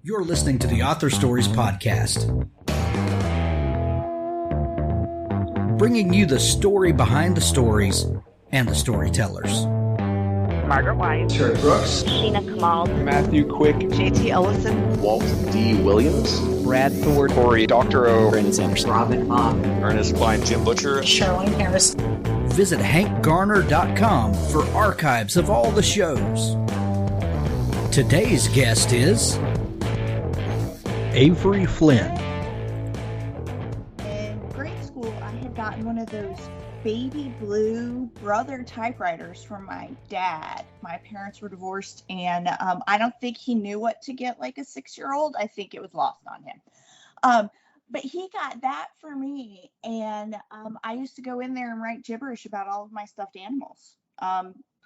You're listening to the Author Stories Podcast, bringing you the story behind the stories and the storytellers. Margaret White, Terry Brooks, Sheena Kamal, Matthew Quick, JT Ellison, Walt D. Williams, Brad Thor, Corey Dr. O, Brandon Sanderson, Robin Hahn, Ernest Blind, Jim Butcher, Sherwin Harris. Visit hankgarner.com for archives of all the shows. Today's guest is Avery Flynn. In grade school, I had gotten one of those baby blue Brother typewriters from my dad. My parents were divorced, and I don't think he knew what to get like a 6-year-old. I think it was lost on him. But he got that for me, and I used to go in there and write gibberish about all of my stuffed animals.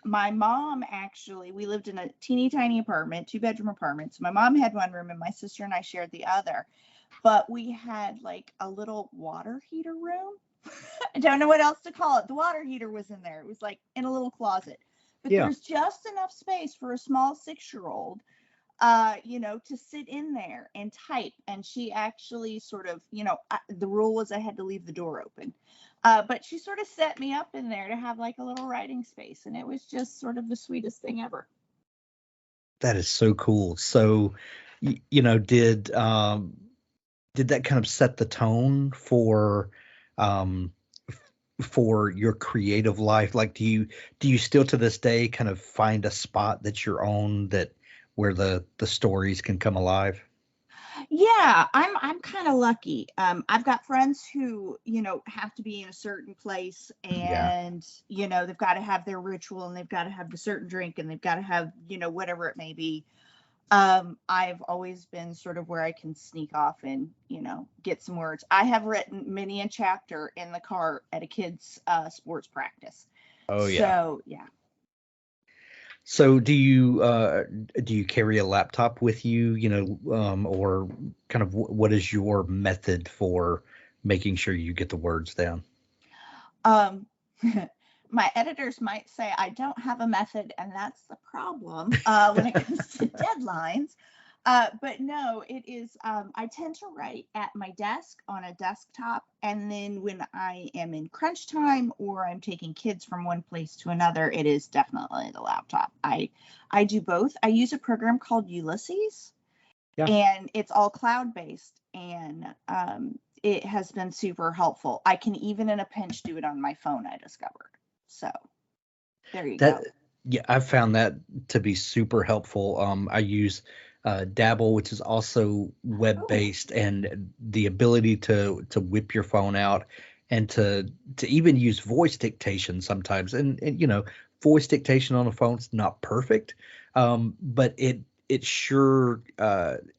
My mom, actually, we lived in a teeny tiny apartment, 2-bedroom apartment. So my mom had one room and my sister and I shared the other. But we had like a little water heater room. I don't know what else to call it. The water heater was in there. It was like in a little closet. But there's just enough space for a small 6-year-old, to sit in there and type. And she actually sort of, the rule was I had to leave the door open. But she sort of set me up in there to have like a little writing space. And it was just sort of the sweetest thing ever. That is so cool. So, did that kind of set the tone for your creative life? Like, do you still to this day kind of find a spot that's your own, that where the stories can come alive? Yeah, I'm kind of lucky. I've got friends who, have to be in a certain place, and, they've got to have their ritual, and they've got to have the certain drink, and they've got to have, whatever it may be. I've always been sort of where I can sneak off and, get some words. I have written many a chapter in the car at a kid's sports practice. Oh, yeah. So, yeah. So do you carry a laptop with you, or kind of what is your method for making sure you get the words down? My editors might say I don't have a method, and that's the problem when it comes to deadlines. But no, it is, I tend to write at my desk on a desktop. And then when I am in crunch time or I'm taking kids from one place to another, it is definitely the laptop. I do both. I use a program called Ulysses, and it's all cloud-based, and it has been super helpful. I can even in a pinch do it on my phone, I discovered. So there you go. Yeah, I've found that to be super helpful. I use Dabble, which is also web-based, and the ability to whip your phone out and to even use voice dictation sometimes. And voice dictation on a phone's not perfect, but it sure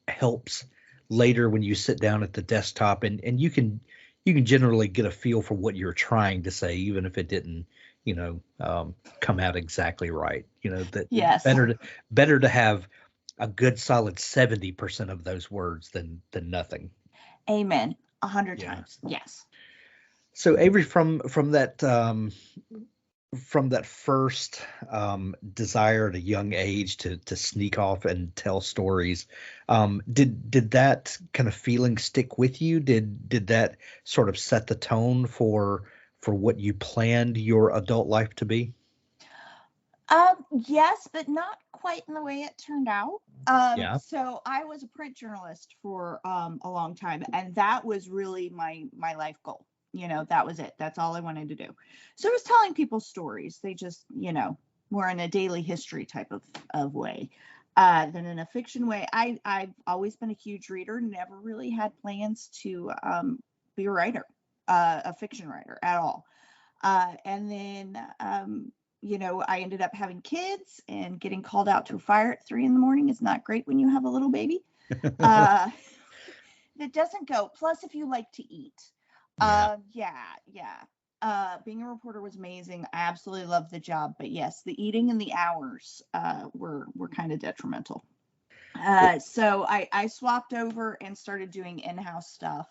helps later when you sit down at the desktop, and you can generally get a feel for what you're trying to say, even if it didn't come out exactly right. Yes. Better to have a good solid 70% of those words than nothing. Amen. 100 times. Yes. So Avery, from that first desire at a young age to sneak off and tell stories, did that kind of feeling stick with you? Did that sort of set the tone for what you planned your adult life to be? Yes, but not quite in the way it turned out. So I was a print journalist for a long time, and that was really my life goal. That was it. That's all I wanted to do. So I was telling people stories. They just, more in a daily history type of way than in a fiction way. I've always been a huge reader, never really had plans to be a writer, a fiction writer at all. And then I ended up having kids, and getting called out to a fire at 3 a.m. is not great when you have a little baby. That doesn't go. Plus, if you like to eat. Being a reporter was amazing. I absolutely loved the job. But yes, the eating and the hours were kind of detrimental. So I swapped over and started doing in-house stuff.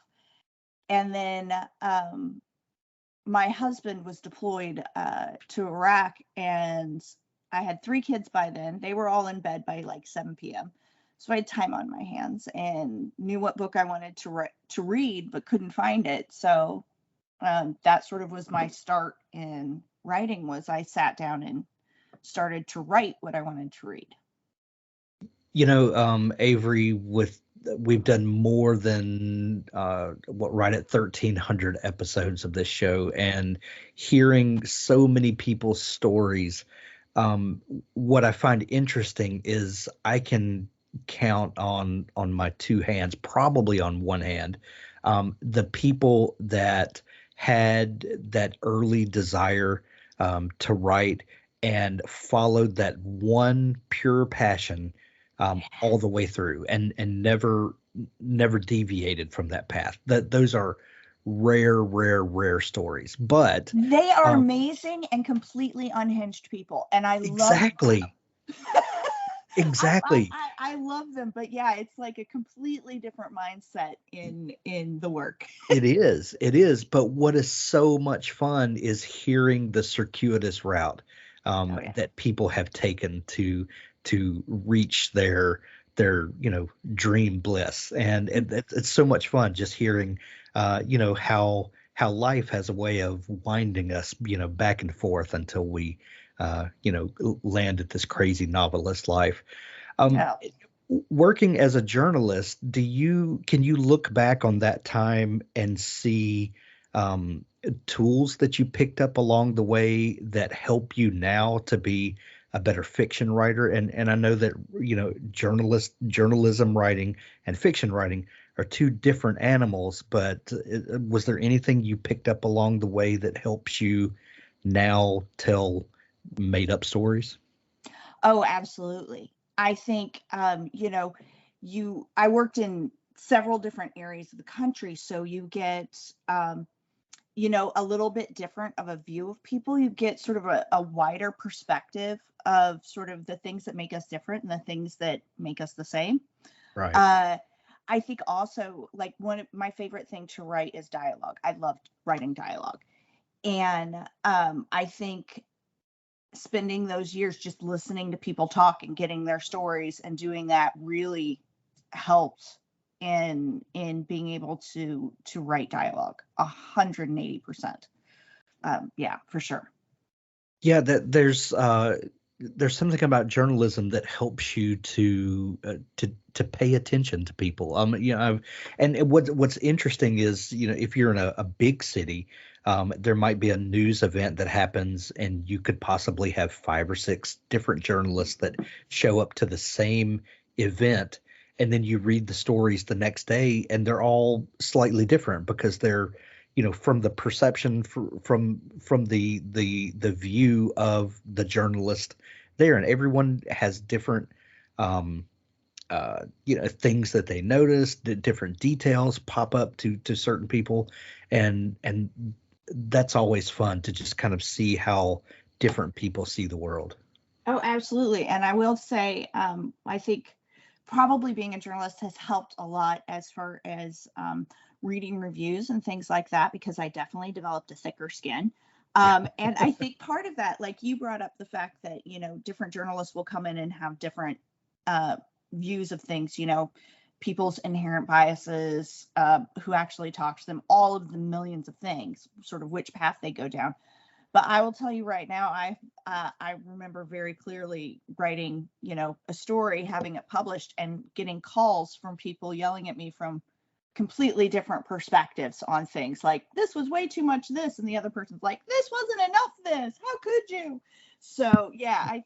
And then my husband was deployed to Iraq, and I had 3 kids by then. They were all in bed by like 7 p.m. So I had time on my hands and knew what book I wanted to read, but couldn't find it. So that sort of was my start in writing. Was I sat down and started to write what I wanted to read. Avery, we've done more than right at 1,300 episodes of this show, and hearing so many people's stories. What I find interesting is I can count on my two hands, probably on one hand, the people that had that early desire to write and followed that one pure passion all the way through and never deviated from that path. Those are rare stories, but they are amazing and completely unhinged people, and I exactly. love Exactly. I love them, but yeah, it's like a completely different mindset in the work. It is. But what is so much fun is hearing the circuitous route that people have taken to reach their dream bliss, and it's so much fun just hearing how life has a way of winding us back and forth until we land at this crazy novelist life. Working as a journalist, can you look back on that time and see tools that you picked up along the way that help you now to be a better fiction writer? And I know that journalism writing and fiction writing are two different animals, but was there anything you picked up along the way that helps you now tell made up stories? Oh, absolutely. I think I worked in several different areas of the country, so you get a little bit different of a view of people. You get sort of a wider perspective of sort of the things that make us different and the things that make us the same. Right. I think also, like, one of my favorite thing to write is dialogue. I loved writing dialogue. And I think spending those years just listening to people talk and getting their stories and doing that really helped in being able to write dialogue 180%. Yeah, for sure. Yeah, that there's something about journalism that helps you to pay attention to people. And what's interesting is, if you're in a big city, there might be a news event that happens, and you could possibly have 5 or 6 different journalists that show up to the same event, and then you read the stories the next day, and they're all slightly different because they're from the perception from the view of the journalist there, and everyone has different things that they notice, different details pop up to certain people, and that's always fun to just kind of see how different people see the world. Oh, absolutely. And I will say, I think probably being a journalist has helped a lot as far as reading reviews and things like that, because I definitely developed a thicker skin. And I think part of that, like you brought up the fact that, different journalists will come in and have different views of things, people's inherent biases, who actually talk to them, all of the millions of things, sort of which path they go down. But I will tell you right now, I remember very clearly writing, a story, having it published, and getting calls from people yelling at me from completely different perspectives on things, like, this was way too much this, and the other person's like, this wasn't enough this, how could you? So yeah, I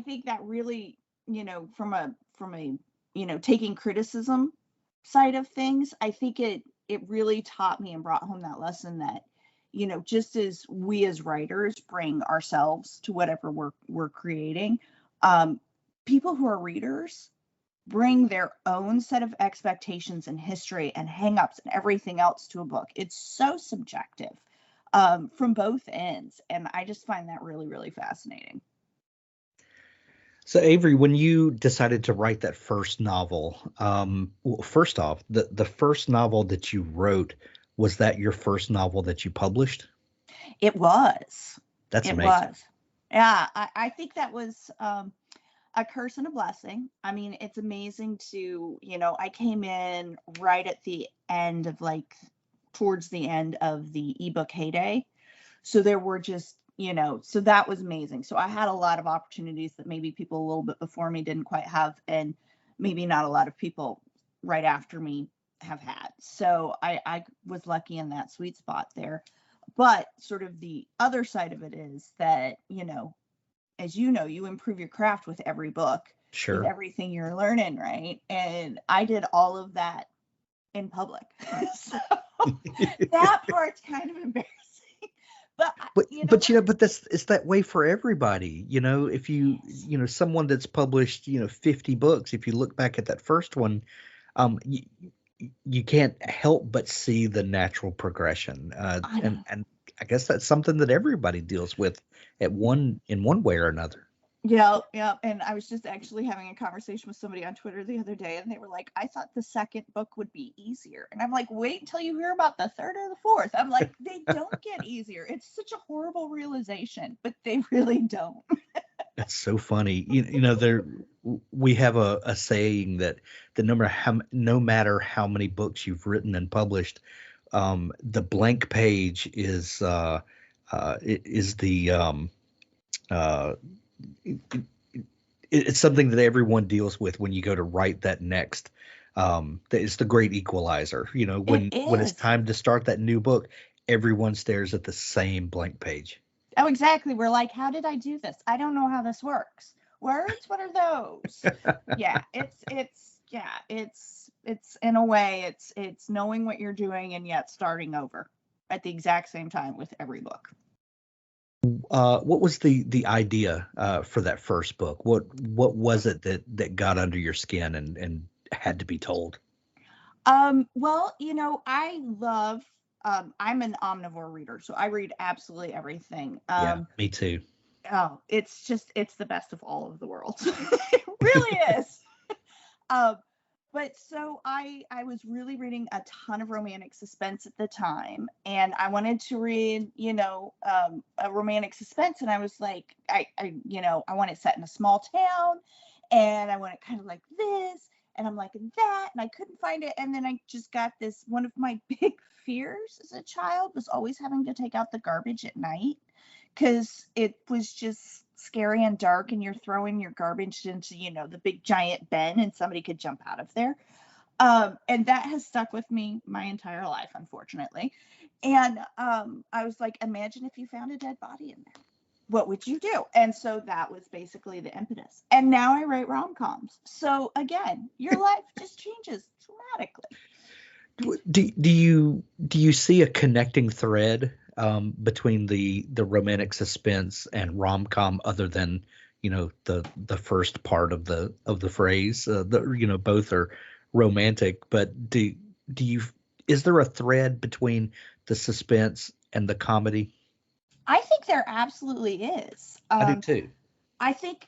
think that really, from a taking criticism side of things, I think it really taught me and brought home that lesson that, just as we as writers bring ourselves to whatever we're creating, people who are readers bring their own set of expectations and history and hangups and everything else to a book. It's so subjective from both ends. And I just find that really, really fascinating. So Avery, when you decided to write that first novel, well, first off, the first novel that you wrote, was that your first novel that you published? It was. That's it amazing. Was. Yeah, I think that was A curse and a blessing. I mean, it's amazing to, I came in right at the end of towards the end of the ebook heyday. So there were just, so that was amazing. So I had a lot of opportunities that maybe people a little bit before me didn't quite have, and maybe not a lot of people right after me have had. So I was lucky in that sweet spot there. But sort of the other side of it is that, as you improve your craft with every book, Sure. with everything you're learning, right? And I did all of that in public. So that part's kind of embarrassing. But it's that way for everybody. If you, someone that's published, 50 books, if you look back at that first one, you can't help but see the natural progression. And I guess that's something that everybody deals with in one way or another. Yeah. And I was just actually having a conversation with somebody on Twitter the other day, and they were like, I thought the second book would be easier. And I'm like, wait until you hear about the third or the fourth. I'm like, they don't get easier. It's such a horrible realization, but they really don't. That's so funny. We have a saying that no matter how many books you've written and published, the blank page is it's something that everyone deals with when you go to write that next. It's the great equalizer. When it's time to start that new book, everyone stares at the same blank page. Oh, exactly. We're like, how did I do this? I don't know how this works. Words? What are those? Yeah, it's in a way, it's knowing what you're doing and yet starting over at the exact same time with every book. What was the idea for that first book? What was it that got under your skin and had to be told? Well, I love. I'm an omnivore reader, so I read absolutely everything. Yeah, me too. Oh, it's the best of all of the worlds. It really is. But so I was really reading a ton of romantic suspense at the time, and I wanted to read, a romantic suspense, and I was like, I want it set in a small town, and I want it kind of like this, and I'm liking that, and I couldn't find it, and then I just got this. One of my big fears as a child was always having to take out the garbage at night, because it was just scary and dark, and you're throwing your garbage into, the big giant bin, and somebody could jump out of there. And that has stuck with me my entire life, unfortunately. And I was like, imagine if you found a dead body in there. What would you do? And so that was basically the impetus. And now I write rom-coms. So again, your life just changes dramatically. Do you see a connecting thread between the romantic suspense and rom-com, other than the first part of the phrase? Both are romantic, but is there a thread between the suspense and the comedy? I think there absolutely is. I do too. I think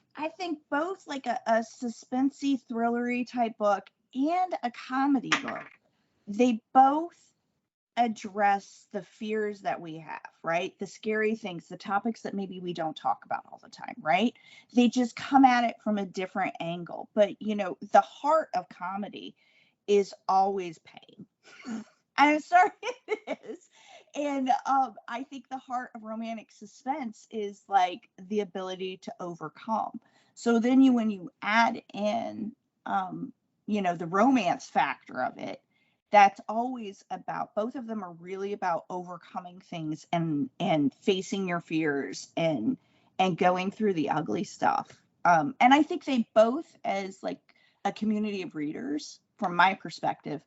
both, like a suspensey, thrillery type book and a comedy book, they both address the fears that we have, right? The scary things, the topics that maybe we don't talk about all the time, right? They just come at it from a different angle. But, the heart of comedy is always pain. I'm sorry, it is. And I think the heart of romantic suspense is like the ability to overcome. So then when you add in, the romance factor of it, that's always about, both of them are really about overcoming things and facing your fears and going through the ugly stuff. And I think they both, as like a community of readers, from my perspective,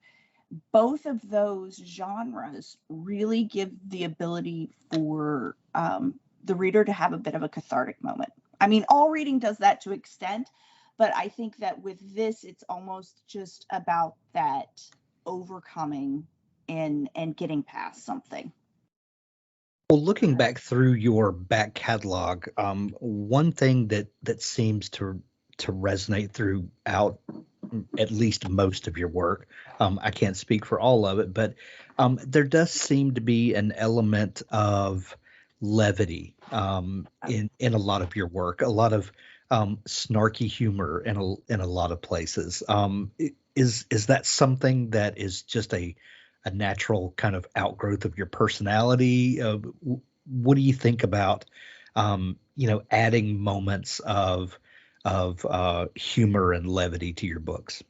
both of those genres really give the ability for the reader to have a bit of a cathartic moment. I mean, all reading does that to an extent, but I think that with this, it's almost just about that overcoming and getting past something. Well, looking back through your back catalog, one thing that seems to resonate throughout at least most of your work, I can't speak for all of it, but there does seem to be an element of levity in a lot of your work, a lot of snarky humor in a lot of places. Is that something that is just a natural kind of outgrowth of your personality? What do you think about adding moments of humor and levity to your books?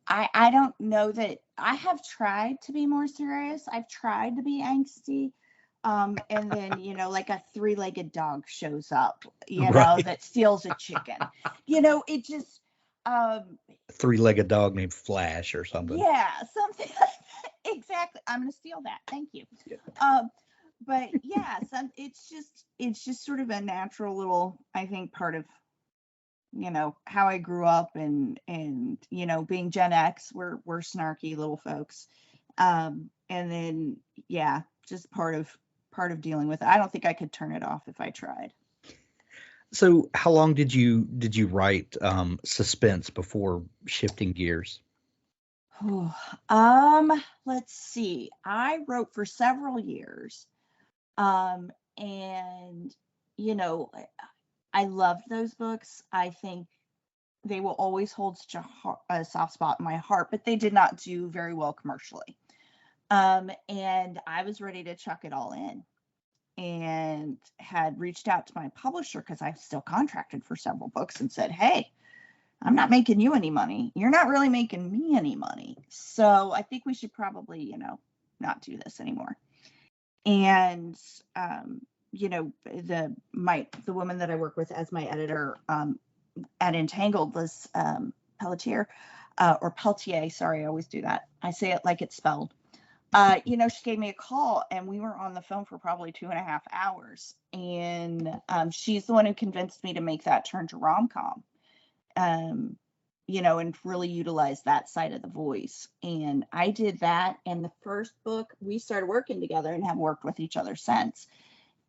I don't know that I have tried to be more serious. I've tried to be angsty. And then, like a three-legged dog shows up, Right. that steals a chicken. It just, Three-legged dog named Flash or something. yeah, something like that. Exactly. I'm going to steal that. Thank you. But yeah, it's just sort of a natural little, I think, part of, how I grew up and, being Gen X, we're snarky little folks. And then, yeah, just part of dealing with it. I don't think I could turn it off if I tried. So how long did you write suspense before shifting gears? Let's see. I wrote for several years. And I loved those books. I think they will always hold such a soft spot in my heart, but they did not do very well commercially. And I was ready to chuck it all in, and had reached out to my publisher, because I'm still contracted for several books, and said, hey, I'm not making you any money. You're not really making me any money. So I think we should probably, not do this anymore. And, the woman that I work with as my editor at Entangled, Liz Pelletier, or Peltier, sorry, I always do that. I say it like it's spelled. She gave me a call, and we were on the phone for probably 2.5 hours. And she's the one who convinced me to make that turn to rom-com, and really utilize that side of the voice. And I did that. And the first book, we started working together and have worked with each other since,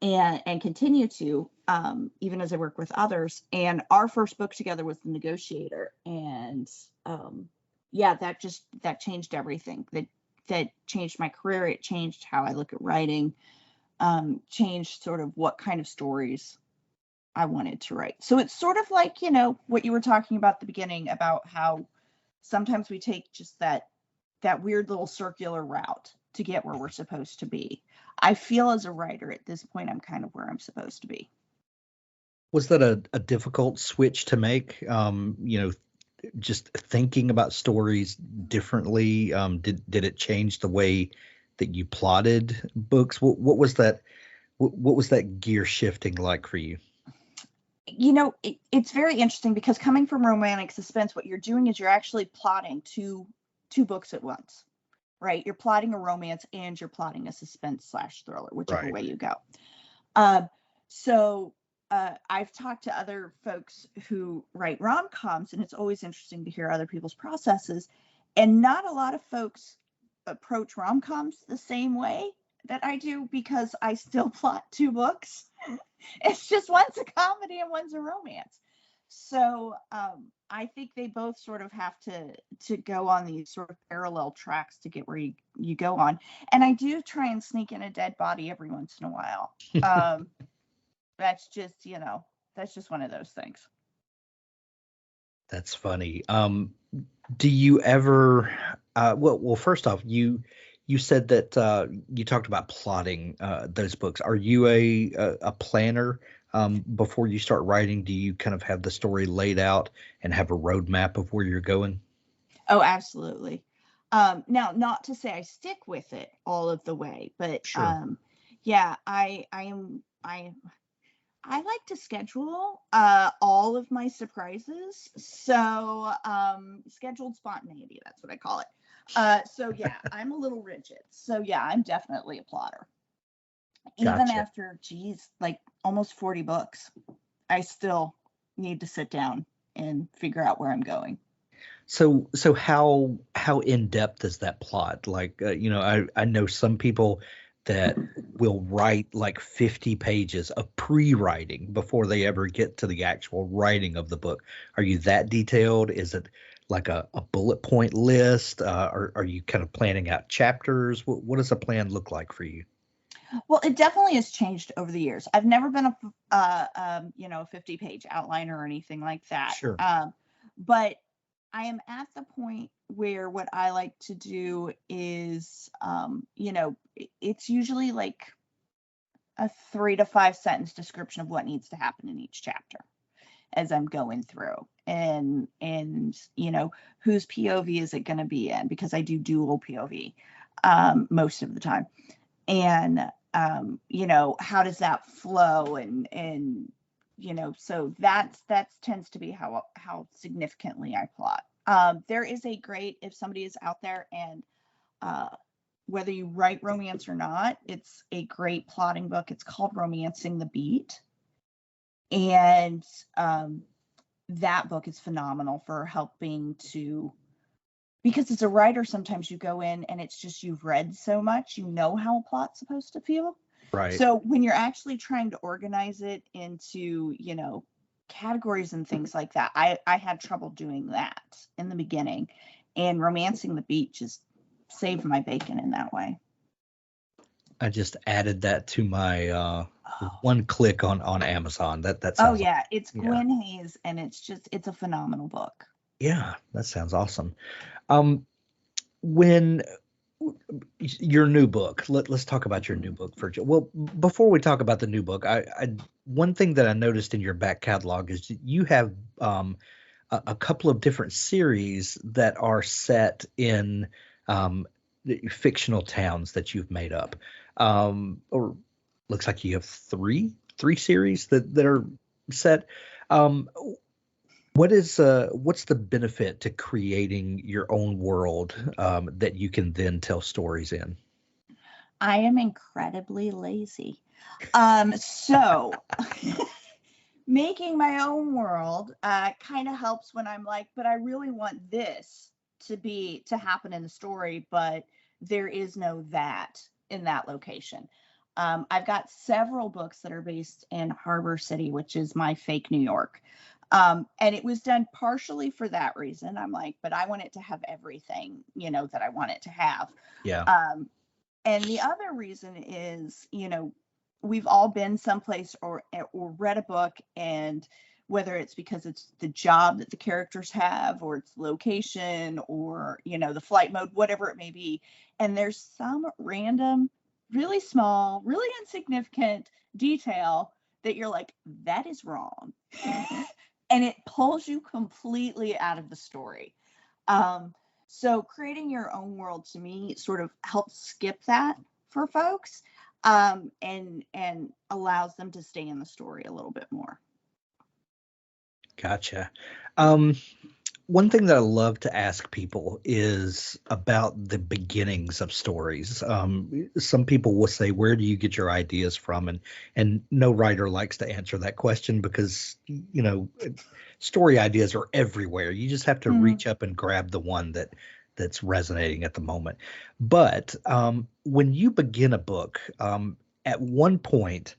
and continue to, even as I work with others. And our first book together was The Negotiator. And that changed everything. That changed my career. It changed how I look at writing, changed sort of what kind of stories I wanted to write. So it's sort of like, what you were talking about at the beginning, about how sometimes we take just that weird little circular route to get where we're supposed to be. I feel as a writer at this point, I'm kind of where I'm supposed to be. Was that a difficult switch to make? Just thinking about stories differently. Did it change the way that you plotted books? What was that? What was that gear shifting like for you? It's very interesting, because coming from romantic suspense, what you're doing is you're actually plotting two books at once, right? You're plotting a romance and you're plotting a suspense / thriller, whichever way you go. So I've talked to other folks who write rom-coms, and it's always interesting to hear other people's processes. And not a lot of folks approach rom-coms the same way that I do, because I still plot 2 books. It's just one's a comedy and one's a romance. So I think they both sort of have to go on these sort of parallel tracks to get where you go on. And I do try and sneak in a dead body every once in a while. That's just, that's just one of those things. That's funny. Do you ever, well, first off, you said that you talked about plotting those books. Are you a planner before you start writing? Do you kind of have the story laid out and have a roadmap of where you're going? Oh, absolutely. Now, not to say I stick with it all of the way, but Sure. yeah, I like to schedule all of my surprises. So scheduled spontaneity, that's what I call it. So yeah, I'm a little rigid. So yeah, I'm definitely a plotter. Even Gotcha. after, like almost 40 books, I still need to sit down and figure out where I'm going. So how in depth is that plot? Like, I know some people that will write like 50 pages of pre-writing before they ever get to the actual writing of the book. Are you that detailed? Is it like a bullet point list? Are you kind of planning out chapters? What does a plan look like for you? Well, it definitely has changed over the years. I've never been a 50-page outliner or anything like that. Sure. But I am at the point where what I like to do is, it's usually like a 3 to 5 sentence description of what needs to happen in each chapter as I'm going through, and whose POV is it going to be in, because I do dual POV most of the time. And how does that flow, and so that tends to be how significantly I plot. There is a great, if somebody is out there and whether you write romance or not, it's a great plotting book. It's called Romancing the Beat, and that book is phenomenal for helping to, because as a writer, sometimes you go in and it's just, you've read so much, how a plot's supposed to feel. Right. So when you're actually trying to organize it into, categories and things like that, I had trouble doing that in the beginning, and Romancing the Beat just saved my bacon in that way. I just added that to my one click on Amazon. That sounds. Oh yeah, it's Gwen Hayes, and it's a phenomenal book. Yeah, that sounds awesome. When your new book, let's talk about your new book for. Well, before we talk about the new book, I one thing that I noticed in your back catalog is you have a couple of different series that are set in fictional towns that you've made up. Or looks like you have three series that are set. What's the benefit to creating your own world that you can then tell stories in? I am incredibly lazy. So making my own world kind of helps when I'm like, but I really want this to happen in the story, but there is no that in that location. I've got several books that are based in Harbor City, which is my fake New York. And it was done partially for that reason. I'm like, but I want it to have everything, that I want it to have. Yeah. And the other reason is, we've all been someplace or read a book, and whether it's because it's the job that the characters have, or it's location, or, the flight mode, whatever it may be. And there's some random, really small, really insignificant detail that you're like, that is wrong. And it pulls you completely out of the story. So creating your own world, to me, sort of helps skip that for folks, and allows them to stay in the story a little bit more. Gotcha. One thing that I love to ask people is about the beginnings of stories. Some people will say, where do you get your ideas from? And no writer likes to answer that question, because, story ideas are everywhere. You just have to reach up and grab the one that's resonating at the moment. But when you begin a book, at one point,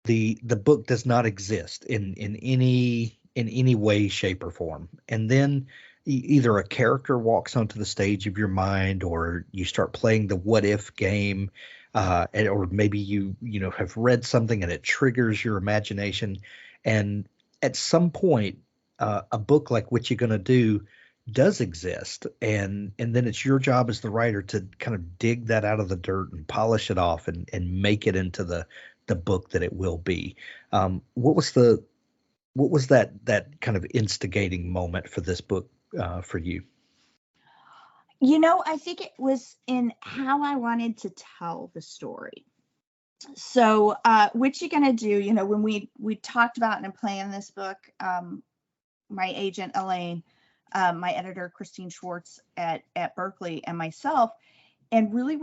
the book does not exist in any way, shape, or form. And then either a character walks onto the stage of your mind, or you start playing the what if game, or maybe you have read something and it triggers your imagination. And at some point, a book like Witcha Gonna Do does exist, and then it's your job as the writer to kind of dig that out of the dirt and polish it off and make it into the book that it will be. What was that kind of instigating moment for this book for you? I think it was in how I wanted to tell the story. So what you gonna do, when we talked about and planned this book, my agent Elaine, my editor Christine Schwartz at Berkeley, and myself, and really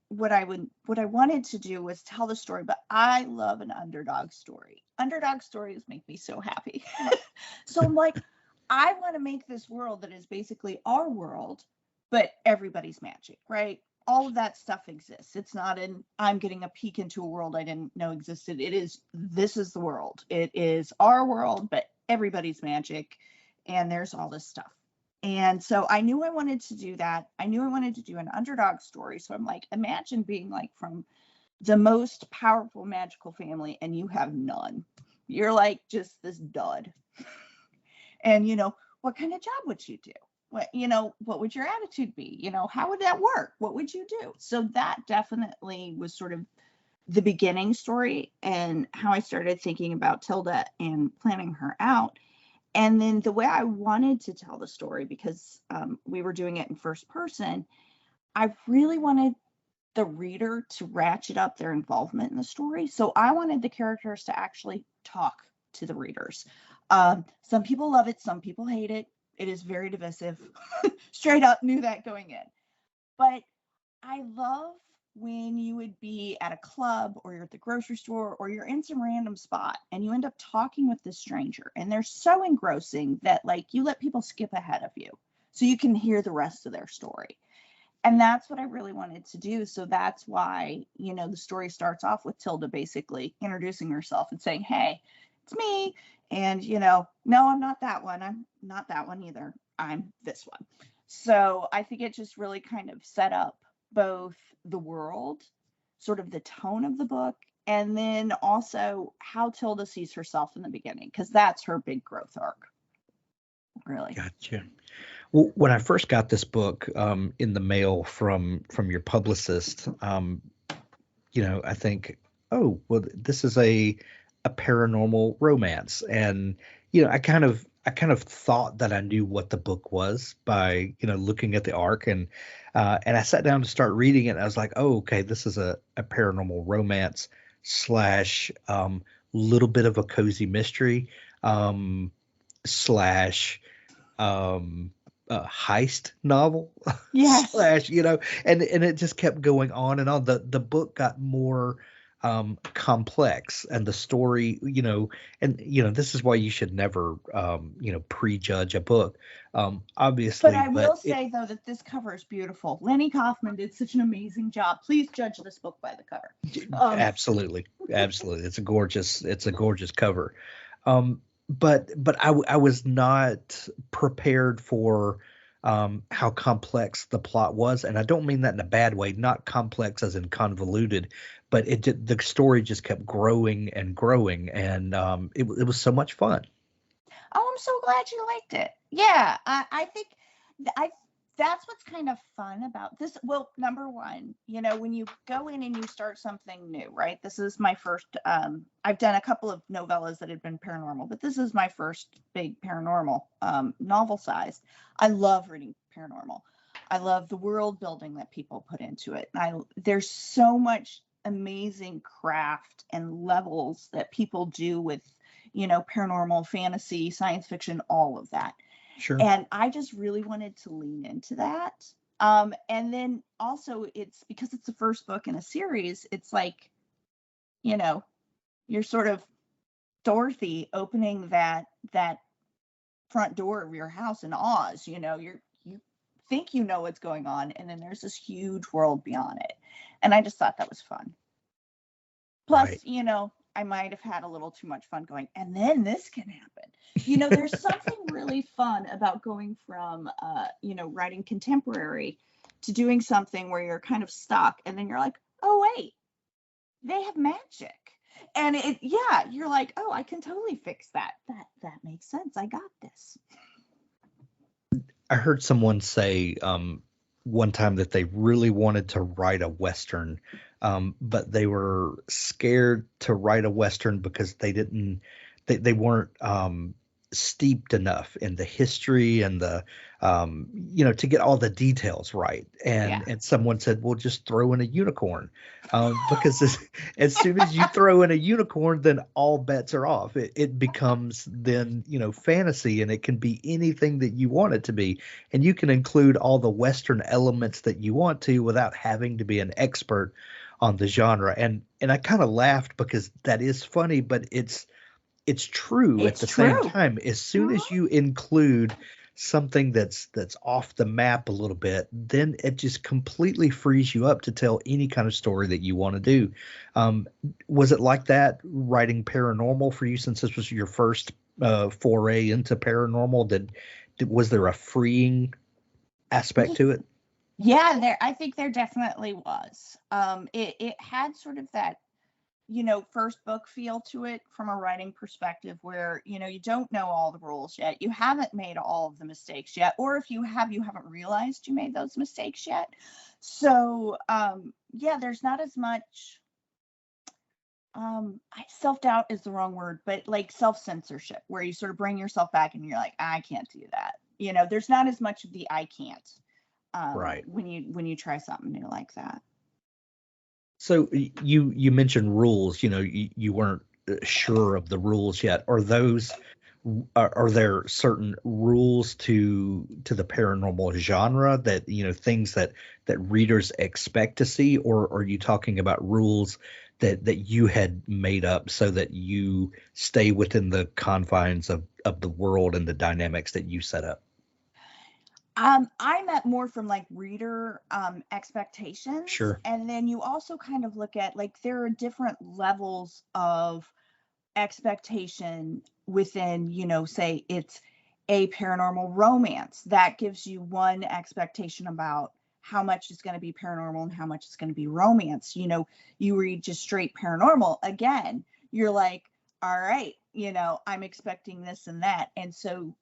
what I wanted to do was tell the story, but I love an underdog story. Underdog stories make me so happy. So I'm like, I want to make this world that is basically our world, but everybody's magic, right? All of that stuff exists. It's not I'm getting a peek into a world I didn't know existed. This is the world. It is our world, but everybody's magic, and there's all this stuff. And so I knew I wanted to do that. I knew I wanted to do an underdog story. So I'm like, imagine being like from the most powerful magical family, and you have none. You're like just this dud. And, what kind of job would you do? What would your attitude be? How would that work? What would you do? So that definitely was sort of the beginning story and how I started thinking about Tilda and planning her out. And then the way I wanted to tell the story, because we were doing it in first person, I really wanted the reader to ratchet up their involvement in the story. So I wanted the characters to actually talk to the readers. Some people love it, some people hate it. It is very divisive. Straight up knew that going in. But I love when you would be at a club or you're at the grocery store or you're in some random spot and you end up talking with this stranger and they're so engrossing that like you let people skip ahead of you so you can hear the rest of their story. And that's what I really wanted to do. So that's why, the story starts off with Tilda basically introducing herself and saying, hey, it's me. And, no, I'm not that one. I'm not that one either. I'm this one. So I think it just really kind of set up both the world, sort of the tone of the book, and then also how Tilda sees herself in the beginning, because that's her big growth arc. Really. Gotcha. Well, when I first got this book in the mail from your publicist, I think, oh, well, this is a paranormal romance, and I kind of thought that I knew what the book was by looking at the arc, and I sat down to start reading it. And I was like, oh, okay, this is a paranormal romance slash little bit of a cozy mystery slash heist novel. Yes. Slash, and it just kept going on and on. The book got more complex, and the story, and this is why you should never prejudge a book, obviously. But I will say though that this cover is beautiful. Lenny Kaufman did such an amazing job. Please judge this book by the cover. Absolutely. It's a gorgeous cover. But I was not prepared for how complex the plot was, and I don't mean that in a bad way, not complex as in convoluted, but the story just kept growing and growing, and it was so much fun. Oh, I'm so glad you liked it. Yeah, I think that's what's kind of fun about this. Well, number one, when you go in and you start something new, right? This is my first, I've done a couple of novellas that had been paranormal, but this is my first big paranormal novel sized. I love reading paranormal. I love the world building that people put into it. There's so much amazing craft and levels that people do with, paranormal, fantasy, science fiction, all of that. Sure. And I just really wanted to lean into that. And then also it's because it's the first book in a series, it's like, you're sort of Dorothy opening that front door of your house in Oz, you think what's going on, and then there's this huge world beyond it. And I just thought that was fun. Plus, right. I might have had a little too much fun going, and then this can happen. There's something really fun about going from, writing contemporary to doing something where you're kind of stuck, and then you're like, oh, wait, they have magic. And you're like, oh, I can totally fix that. That makes sense. I got this. I heard someone say one time that they really wanted to write a Western, but they were scared to write a Western because they weren't steeped enough in the history and the to get all the details right. And someone said, well, just throw in a unicorn, because as soon as you throw in a unicorn, then all bets are off. It becomes then fantasy, and it can be anything that you want it to be, and you can include all the Western elements that you want to without having to be an expert on the genre. And I kind of laughed because that is funny, but it's true at the same time. As soon as you include something that's off the map a little bit, then it just completely frees you up to tell any kind of story that you want to do. Was it like that writing paranormal for you, since this was your first foray into paranormal? Was there a freeing aspect to it? Yeah, I think there definitely was. It had sort of that, first book feel to it from a writing perspective where, you don't know all the rules yet. You haven't made all of the mistakes yet. Or if you have, you haven't realized you made those mistakes yet. So, yeah, there's not as much, self-doubt is the wrong word, but like self-censorship where you sort of bring yourself back and you're like, I can't do that. There's not as much of the I can't, Right. when you try something new like that. So you mentioned rules. You weren't sure of the rules yet. Are there certain rules to the paranormal genre that things that readers expect to see, or are you talking about rules that you had made up so that you stay within the confines of the world and the dynamics that you set up? I meant more from like reader expectations. Sure. And then you also kind of look at like there are different levels of expectation within, say it's a paranormal romance that gives you one expectation about how much is going to be paranormal and how much is going to be romance. You read just straight paranormal, again, you're like, all right, I'm expecting this and that. And so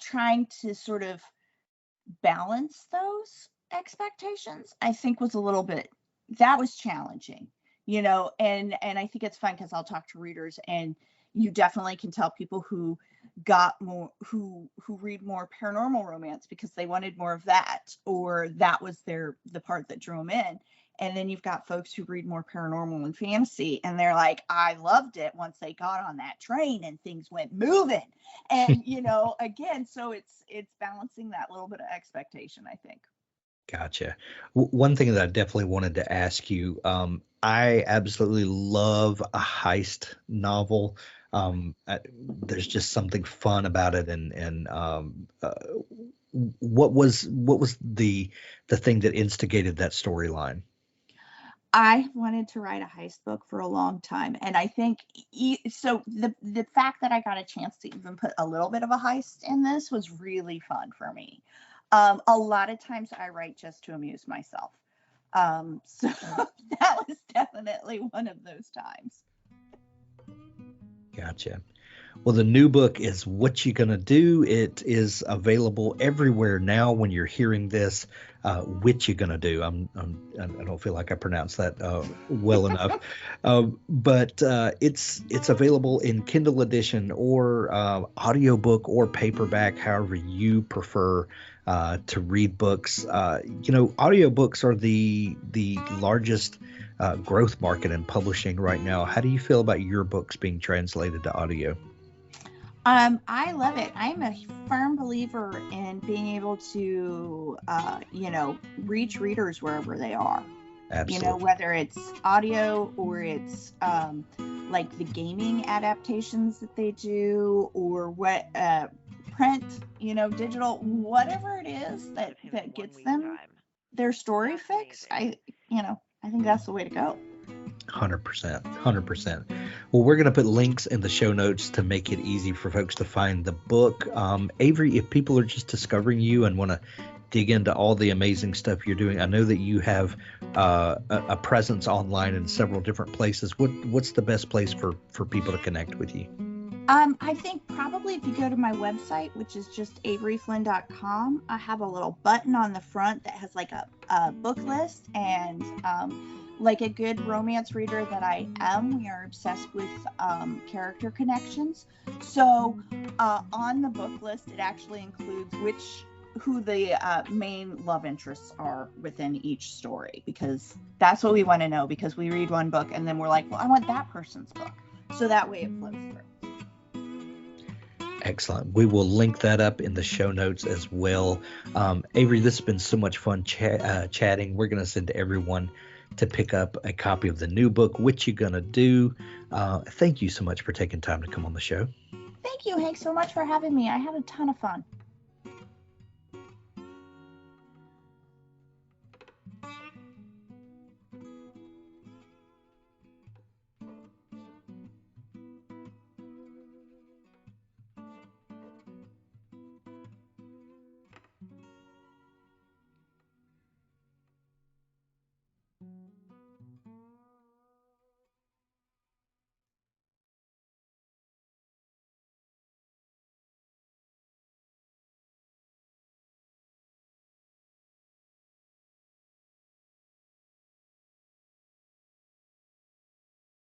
trying to sort of balance those expectations, I think that was challenging, and I think it's fun because I'll talk to readers and you definitely can tell people who got more, who read more paranormal romance because they wanted more of that, or that was the part that drew them in. And then you've got folks who read more paranormal and fantasy and they're like, I loved it once they got on that train and things went moving. And again, so it's balancing that little bit of expectation, I think. Gotcha. One thing that I definitely wanted to ask you, I absolutely love a heist novel. There's just something fun about it, and what was the thing that instigated that storyline? I wanted to write a heist book for a long time. And I think so the fact that I got a chance to even put a little bit of a heist in this was really fun for me. A lot of times I write just to amuse myself. So that was definitely one of those times. Gotcha. Well, the new book is Witcha Gonna Do. It is available everywhere now. When you're hearing this, Witcha Gonna Do. I don't feel like I pronounced that well enough, but it's available in Kindle edition or audiobook or paperback, however you prefer to read books. Audiobooks are the largest growth market in publishing right now. How do you feel about your books being translated to audio? I love it. I'm a firm believer in being able to, reach readers wherever they are. Absolutely. Whether it's audio or it's like the gaming adaptations that they do, or what print, digital, whatever it is that gets them their story fix. I think that's the way to go. 100%. Well, we're going to put links in the show notes to make it easy for folks to find the book. Avery, if people are just discovering you and want to dig into all the amazing stuff you're doing, I know that you have a presence online in several different places. What's the best place for people to connect with you? I think probably if you go to my website, which is just averyflynn.com, I have a little button on the front that has like a book list, and like a good romance reader that I am, we are obsessed with character connections. So on the book list, it actually includes who the main love interests are within each story, because that's what we want to know, because we read one book and then we're like, well, I want that person's book. So that way it flows through. Excellent. We will link that up in the show notes as well. Avery, this has been so much fun chatting. We're going to send everyone to pick up a copy of the new book, Witcha Gonna Do. Thank you so much for taking time to come on the show. Thank you, Hank, so much for having me. I had a ton of fun.